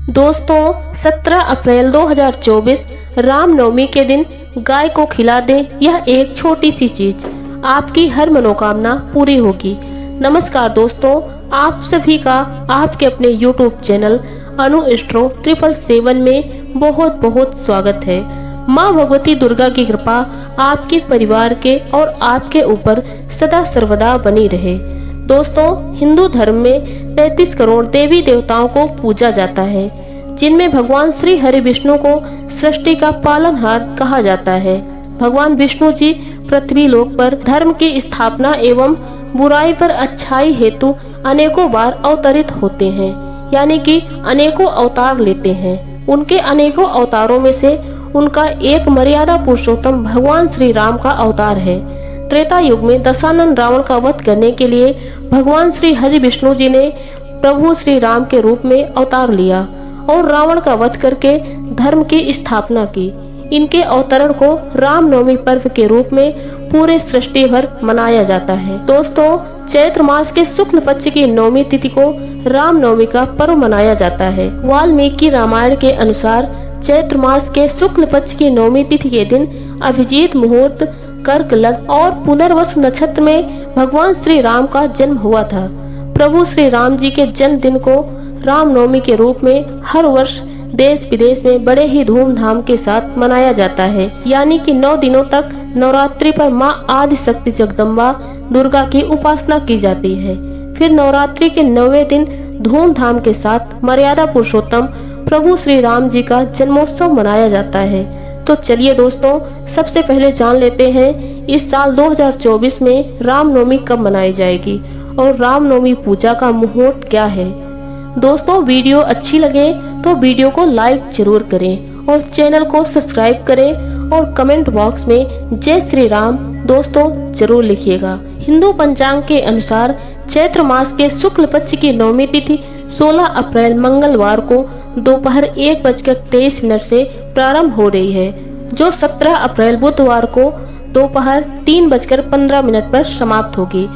दोस्तों 17 अप्रैल 2024 रामनवमी के दिन गाय को खिला दें, यह एक छोटी सी चीज आपकी हर मनोकामना पूरी होगी। नमस्कार दोस्तों, आप सभी का आपके अपने YouTube चैनल अनु एस्ट्रो 777 में बहुत बहुत स्वागत है। माँ भगवती दुर्गा की कृपा आपके परिवार के और आपके ऊपर सदा सर्वदा बनी रहे। दोस्तों, हिंदू धर्म में 33 करोड़ देवी देवताओं को पूजा जाता है, जिनमें भगवान श्री हरि विष्णु को सृष्टि का पालनहार कहा जाता है। भगवान विष्णु जी पृथ्वी लोक पर धर्म की स्थापना एवं बुराई पर अच्छाई हेतु अनेकों बार अवतरित होते हैं, यानी कि अनेकों अवतार लेते हैं। उनके अनेकों अवतारों में से उनका एक मर्यादा पुरुषोत्तम भगवान श्री राम का अवतार है। त्रेता युग में दशानन रावण का वध करने के लिए भगवान श्री हरि विष्णु जी ने प्रभु श्री राम के रूप में अवतार लिया और रावण का वध करके धर्म की स्थापना की। इनके अवतरण को रामनवमी पर्व के रूप में पूरे सृष्टि भर मनाया जाता है। दोस्तों, चैत्र मास के शुक्ल पक्ष की नवमी तिथि को रामनवमी का पर्व मनाया जाता है। वाल्मीकि रामायण के अनुसार चैत्र मास के शुक्ल पक्ष की नवमी तिथि के दिन अभिजीत मुहूर्त कर्क लग्न और पुनर्वसु नक्षत्र में भगवान श्री राम का जन्म हुआ था। प्रभु श्री राम जी के जन्मदिन को रामनवमी के रूप में हर वर्ष देश विदेश में बड़े ही धूमधाम के साथ मनाया जाता है, यानी कि 9 दिनों तक नवरात्रि पर माँ आदि शक्ति जगदम्बा दुर्गा की उपासना की जाती है। फिर नवरात्रि के 9वें दिन धूमधाम के साथ मर्यादा पुरुषोत्तम प्रभु श्री राम जी का जन्मोत्सव मनाया जाता है। तो चलिए दोस्तों, सबसे पहले जान लेते हैं इस साल 2024 में रामनवमी कब मनाई जाएगी और रामनवमी पूजा का मुहूर्त क्या है। दोस्तों, वीडियो अच्छी लगे तो वीडियो को लाइक जरूर करें और चैनल को सब्सक्राइब करें और कमेंट बॉक्स में जय श्री राम दोस्तों जरूर लिखिएगा। हिंदू पंचांग के अनुसार चैत्र मास के शुक्ल पक्ष की नवमी तिथि 16 अप्रैल मंगलवार को दोपहर 1:23 से प्रारंभ हो रही है, जो 17 अप्रैल बुधवार को दोपहर 3:15 पर समाप्त होगी।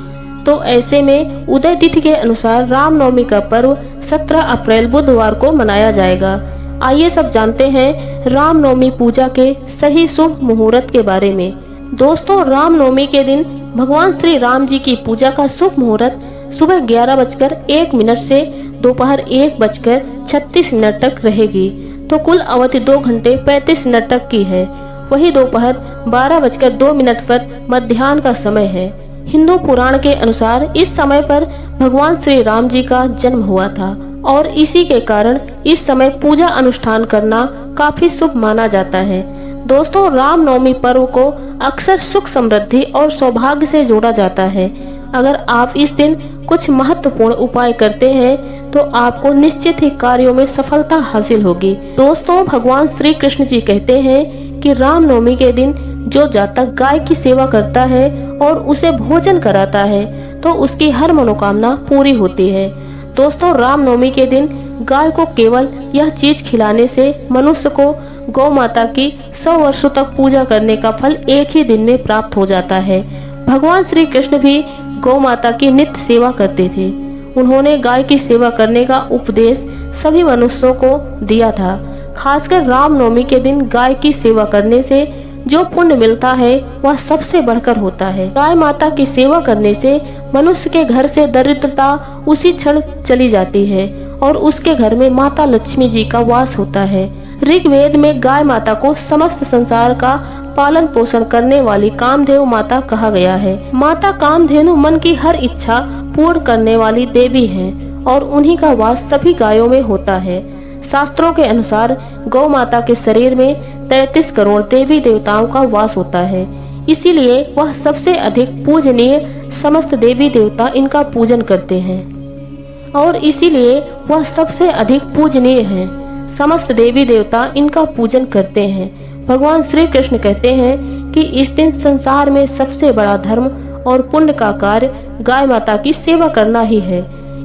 तो ऐसे में उदय तिथि के अनुसार रामनवमी का पर्व 17 अप्रैल बुधवार को मनाया जाएगा। आइए सब जानते हैं रामनवमी पूजा के सही शुभ मुहूर्त के बारे में। दोस्तों, रामनवमी के दिन भगवान श्री राम जी की पूजा का शुभ मुहूर्त सुबह 11:01 से दोपहर 1:36 तक रहेगी। तो कुल अवधि 2 घंटे 35 मिनट तक की है। वही दोपहर 12:02 पर मध्याह्न का समय है। हिंदू पुराण के अनुसार इस समय पर भगवान श्री राम जी का जन्म हुआ था और इसी के कारण इस समय पूजा अनुष्ठान करना काफी शुभ माना जाता है। दोस्तों, रामनवमी पर्व को अक्सर सुख समृद्धि और सौभाग्य से जोड़ा जाता है। अगर आप इस दिन कुछ महत्वपूर्ण उपाय करते हैं तो आपको निश्चित ही कार्यों में सफलता हासिल होगी। दोस्तों, भगवान श्री कृष्ण जी कहते हैं कि रामनवमी के दिन जो जातक गाय की सेवा करता है और उसे भोजन कराता है तो उसकी हर मनोकामना पूरी होती है। दोस्तों, रामनवमी के दिन गाय को केवल यह चीज खिलाने से मनुष्य को गौ माता की 100 वर्षों तक पूजा करने का फल एक ही दिन में प्राप्त हो जाता है। भगवान श्री कृष्ण भी गौ माता की नित्य सेवा करते थे। उन्होंने गाय की सेवा करने का उपदेश सभी मनुष्यों को दिया था। खासकर रामनवमी के दिन गाय की सेवा करने से जो पुण्य मिलता है वह सबसे बढ़कर होता है। गाय माता की सेवा करने से मनुष्य के घर से दरिद्रता उसी क्षण चली जाती है और उसके घर में माता लक्ष्मी जी का वास होता है। ऋग्वेद में गाय माता को समस्त संसार का पालन पोषण करने वाली कामधेनु माता कहा गया है। माता कामधेनु मन की हर इच्छा पूर्ण करने वाली देवी हैं और उन्हीं का वास सभी गायों में होता है। शास्त्रों के अनुसार गौ माता के शरीर में 33 करोड़ देवी देवताओं का वास होता है, इसीलिए वह सबसे अधिक पूजनीय, समस्त देवी देवता इनका पूजन करते हैं और इसीलिए वह सबसे अधिक पूजनीय है। समस्त देवी देवता इनका पूजन करते हैं। भगवान श्री कृष्ण कहते हैं कि इस दिन संसार में सबसे बड़ा धर्म और पुण्य का कार्य गाय माता की सेवा करना ही है।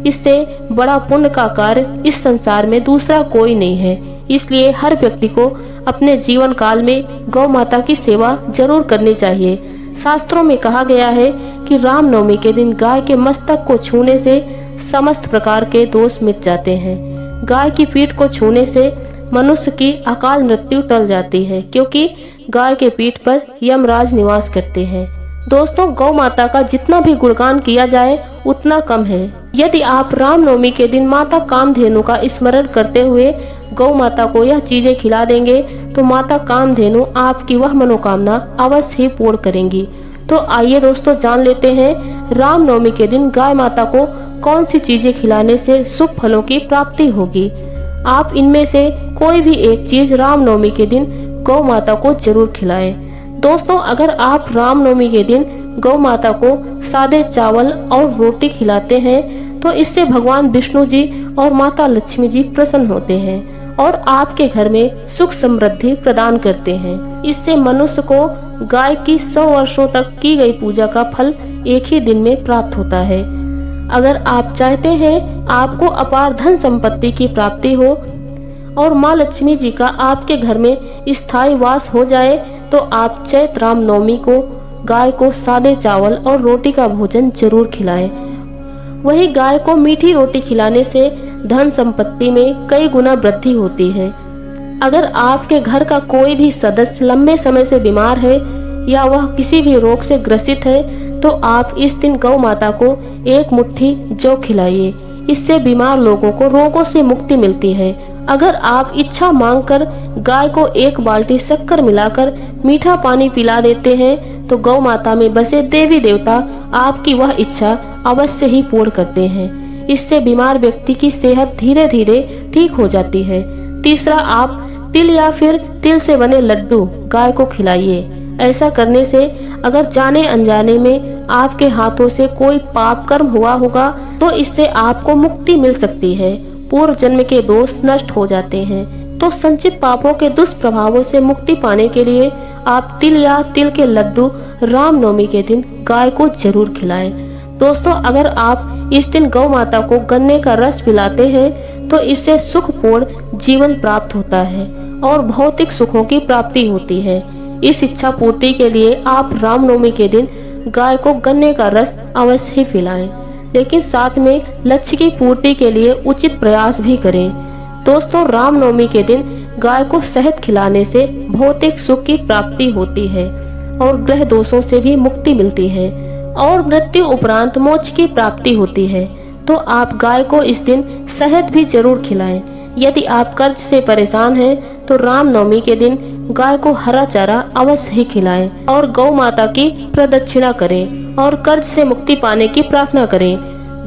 इससे बड़ा पुण्य का कार्य इस संसार में दूसरा कोई नहीं है। इसलिए हर व्यक्ति को अपने जीवन काल में गौ माता की सेवा जरूर करनी चाहिए। शास्त्रों में कहा गया है कि रामनवमी के दिन गाय के मस्तक को छूने से समस्त प्रकार के दोष मिट जाते हैं। गाय की पीठ को छूने से मनुष्य की अकाल मृत्यु टल जाती है, क्योंकि गाय के पीठ पर यमराज निवास करते हैं। दोस्तों, गौ माता का जितना भी गुणगान किया जाए उतना कम है। यदि आप रामनवमी के दिन माता कामधेनु का स्मरण करते हुए गौ माता को यह चीजें खिला देंगे तो माता कामधेनु आपकी वह मनोकामना अवश्य ही पूर्ण करेंगी। तो आइए दोस्तों, जान लेते हैं रामनवमी के दिन गाय माता को कौन सी चीजें खिलाने से शुभ फलों की प्राप्ति होगी। आप इनमें से कोई भी एक चीज रामनवमी के दिन गौ माता को जरूर खिलाएं। दोस्तों, अगर आप रामनवमी के दिन गौ माता को सादे चावल और रोटी खिलाते हैं तो इससे भगवान विष्णु जी और माता लक्ष्मी जी प्रसन्न होते हैं और आपके घर में सुख समृद्धि प्रदान करते हैं। इससे मनुष्य को गाय की 100 वर्षों तक की गई पूजा का फल एक ही दिन में प्राप्त होता है। अगर आप चाहते हैं आपको अपार धन संपत्ति की प्राप्ति हो और माँ लक्ष्मी जी का आपके घर में स्थायी वास हो जाए तो आप चैत्र रामनवमी को गाय को सादे चावल और रोटी का भोजन जरूर खिलाएं। वही गाय को मीठी रोटी खिलाने से धन संपत्ति में कई गुना वृद्धि होती है। अगर आपके घर का कोई भी सदस्य लंबे समय से बीमार है या वह किसी भी रोग से ग्रसित है तो आप इस दिन गौ माता को एक मुट्ठी जौ खिलाइए। इससे बीमार लोगों को रोगों से मुक्ति मिलती है। अगर आप इच्छा मांगकर गाय को एक बाल्टी शक्कर मिलाकर मीठा पानी पिला देते हैं तो गौ माता में बसे देवी देवता आपकी वह इच्छा अवश्य ही पूर्ण करते हैं। इससे बीमार व्यक्ति की सेहत धीरे धीरे ठीक हो जाती है। तीसरा, आप तिल या फिर तिल से बने लड्डू गाय को खिलाइए। ऐसा करने से अगर जाने अनजाने में आपके हाथों से कोई पाप कर्म हुआ होगा तो इससे आपको मुक्ति मिल सकती है। पूर्व जन्म के दोष नष्ट हो जाते हैं। तो संचित पापों के दुष्प्रभावों से मुक्ति पाने के लिए आप तिल या तिल के लड्डू रामनवमी के दिन गाय को जरूर खिलाएं। दोस्तों, अगर आप इस दिन गौ माता को गन्ने का रस पिलाते हैं तो इससे सुखपूर्ण जीवन प्राप्त होता है और भौतिक सुखों की प्राप्ति होती है। इस इच्छा पूर्ति के लिए आप रामनवमी के दिन गाय को गन्ने का रस अवश्य ही पिलाएं, लेकिन साथ में लक्ष्य की पूर्ति के लिए उचित प्रयास भी करें। दोस्तों, रामनवमी के दिन गाय को शहद खिलाने से भौतिक सुख की प्राप्ति होती है और ग्रह दोषों से भी मुक्ति मिलती है और मृत्यु उपरांत मोक्ष की प्राप्ति होती है। तो आप गाय को इस दिन शहद भी जरूर खिलाएं। यदि आप कर्ज से परेशान हैं तो रामनवमी के दिन गाय को हरा चारा अवश्य ही खिलाएं और गौ माता की प्रदक्षिणा करें और कर्ज से मुक्ति पाने की प्रार्थना करें।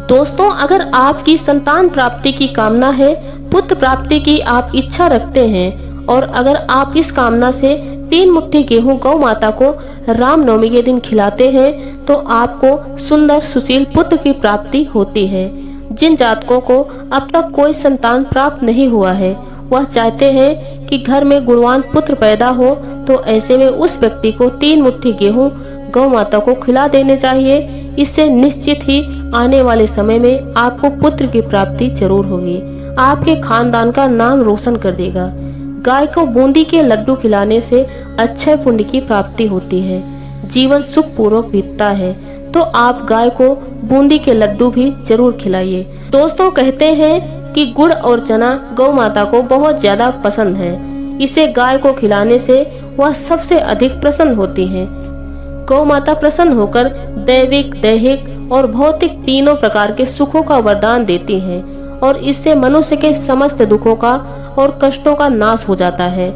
दोस्तों, अगर आपकी संतान प्राप्ति की कामना है, पुत्र प्राप्ति की आप इच्छा रखते हैं और अगर आप इस कामना से 3 मुट्ठी गेहूं गौ माता को रामनवमी के दिन खिलाते हैं तो आपको सुंदर सुशील पुत्र की प्राप्ति होती है। जिन जातकों को अब तक कोई संतान प्राप्त नहीं हुआ है वह चाहते हैं कि घर में गुणवान पुत्र पैदा हो तो ऐसे में उस व्यक्ति को 3 मुट्ठी गेहूं गौ माता को खिला देने चाहिए। इससे निश्चित ही आने वाले समय में आपको पुत्र की प्राप्ति जरूर होगी। आपके खानदान का नाम रोशन कर देगा। गाय को बूंदी के लड्डू खिलाने से अक्षय पुण्य की प्राप्ति होती है, जीवन सुख पूर्वक बीतता है। तो आप गाय को बूंदी के लड्डू भी जरूर खिलाइए। दोस्तों, कहते हैं कि गुड़ और चना गौ माता को बहुत ज्यादा पसंद है। इसे गाय को खिलाने से वह सबसे अधिक प्रसन्न होती है। गौ माता प्रसन्न होकर दैविक, दैहिक और भौतिक तीनों प्रकार के सुखों का वरदान देती है और इससे मनुष्य के समस्त दुखों का और कष्टों का नाश हो जाता है।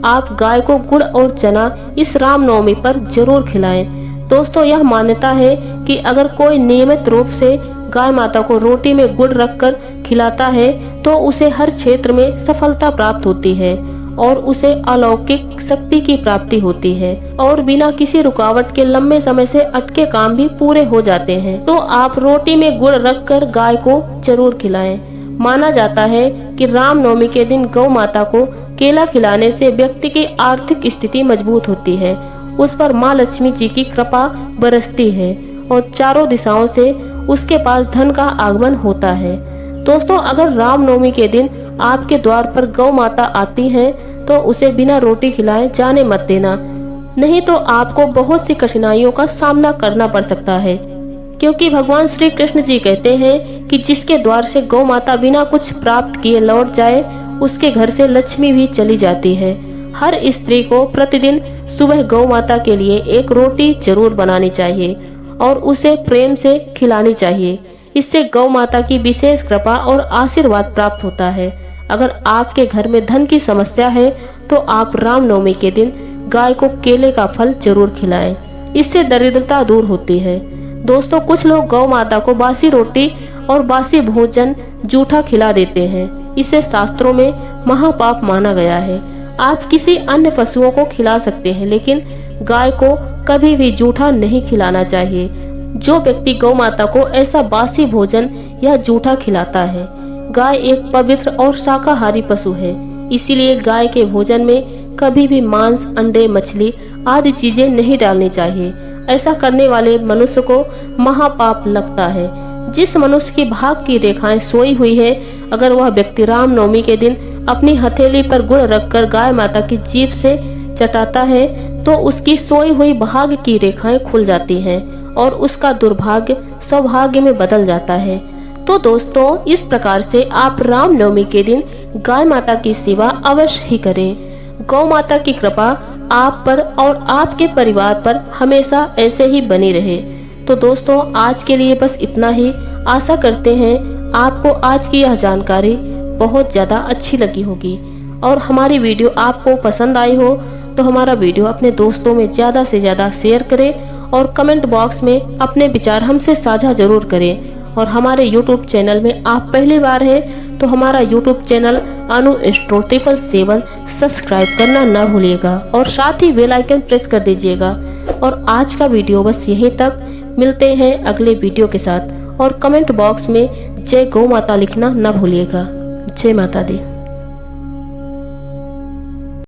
आप गाय को गुड़ और चना इस रामनवमी पर जरूर खिलाएं। दोस्तों, यह मान्यता है कि अगर कोई नियमित रूप से गाय माता को रोटी में गुड़ रखकर खिलाता है तो उसे हर क्षेत्र में सफलता प्राप्त होती है और उसे अलौकिक शक्ति की प्राप्ति होती है और बिना किसी रुकावट के लंबे समय से अटके काम भी पूरे हो जाते हैं। तो आप रोटी में गुड़ रखकर गाय को जरूर खिलाएं। माना जाता है कि रामनवमी के दिन गौ माता को केला खिलाने से व्यक्ति की आर्थिक स्थिति मजबूत होती है, उस पर माँ लक्ष्मी जी की कृपा बरसती है और चारों दिशाओं से उसके पास धन का आगमन होता है। दोस्तों, अगर रामनवमी के दिन आपके द्वार पर गौ माता आती हैं तो उसे बिना रोटी खिलाए जाने मत देना, नहीं तो आपको बहुत सी कठिनाइयों का सामना करना पड़ सकता है। क्योंकि भगवान श्री कृष्ण जी कहते हैं कि जिसके द्वार से गौ माता बिना कुछ प्राप्त किए लौट जाए, उसके घर से लक्ष्मी भी चली जाती है। हर स्त्री को प्रतिदिन सुबह गौ माता के लिए एक रोटी जरूर बनानी चाहिए और उसे प्रेम से खिलानी चाहिए। इससे गौ माता की विशेष कृपा और आशीर्वाद प्राप्त होता है। अगर आपके घर में धन की समस्या है तो आप रामनवमी के दिन गाय को केले का फल जरूर खिलाएं। इससे दरिद्रता दूर होती है। दोस्तों, कुछ लोग गौ माता को बासी रोटी और बासी भोजन जूठा खिला देते हैं। इसे शास्त्रों में महापाप माना गया है। आप किसी अन्य पशुओं को खिला सकते हैं, लेकिन गाय को कभी भी जूठा नहीं खिलाना चाहिए। जो व्यक्ति गौ माता को ऐसा बासी भोजन या जूठा खिलाता है, गाय एक पवित्र और शाकाहारी पशु है, इसीलिए गाय के भोजन में कभी भी मांस, अंडे, मछली आदि चीजें नहीं डालनी चाहिए। ऐसा करने वाले मनुष्य को महापाप लगता है। जिस मनुष्य की भाग की रेखाएं सोई हुई है, अगर वह व्यक्ति रामनवमी के दिन अपनी हथेली पर गुड़ रखकर गाय माता की जीभ से चटाता है तो उसकी सोई हुई भाग्य की रेखाएं खुल जाती हैं और उसका दुर्भाग्य सौभाग्य में बदल जाता है। तो दोस्तों, इस प्रकार से आप रामनवमी के दिन गाय माता की सेवा अवश्य ही करें। गौ माता की कृपा आप पर और आपके परिवार पर हमेशा ऐसे ही बनी रहे। तो दोस्तों, आज के लिए बस इतना ही। आशा करते हैं आपको आज की यह जानकारी बहुत ज़्यादा अच्छी लगी होगी और हमारी वीडियो आपको पसंद आई हो तो हमारा वीडियो अपने दोस्तों में ज़्यादा से ज़्यादा शेयर करें और कमेंट बॉक्स में अपने विचार हमसे साझा जरूर करें। और हमारे YouTube चैनल में आप पहली बार हैं तो हमारा YouTube चैनल अनु एस्ट्रो 777 सब्सक्राइब करना न भूलिएगा और साथ ही बेल आइकन प्रेस कर दीजिएगा। और आज का वीडियो बस यहीं तक। मिलते हैं अगले वीडियो के साथ और कमेंट बॉक्स में जय गौ माता लिखना न भूलिएगा। जय माता दी।